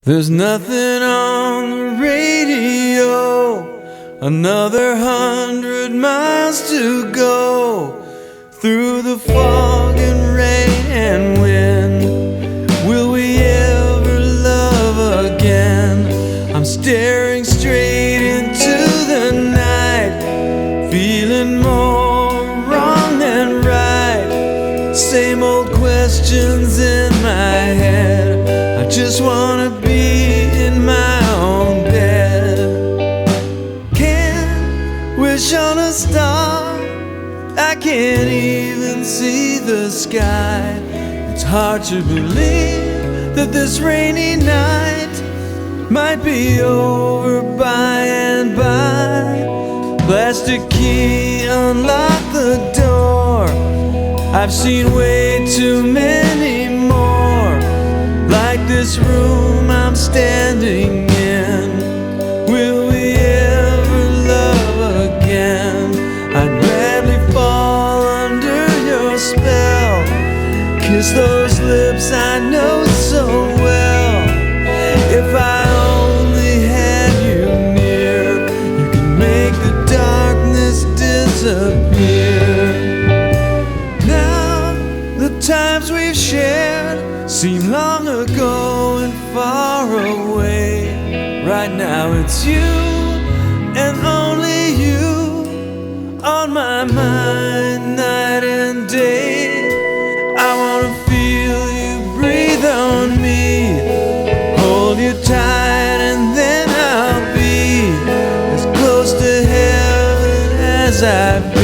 There's nothing on the radio, another 100 miles to go through the fog and rain and wind. Will we ever love again? I'm staring straight into the night, feeling more wrong than right. Same old questions in my head. I just wanna be in my own bed. Can't wish on a star, I can't even see the sky. It's hard to believe that this rainy night might be over by and by. Plastic key, unlock the door. I've seen way too many more like this room I'm standing in. Will we ever love again? I'd gladly fall under your spell, kiss those lips I know so well. If I only had you near, you can make the darkness disappear. Now the times we've shared seem long ago and far away. Right now it's you and only you on my mind night and day. I wanna feel you breathe on me, hold you tight, and then I'll be as close to heaven as I've been.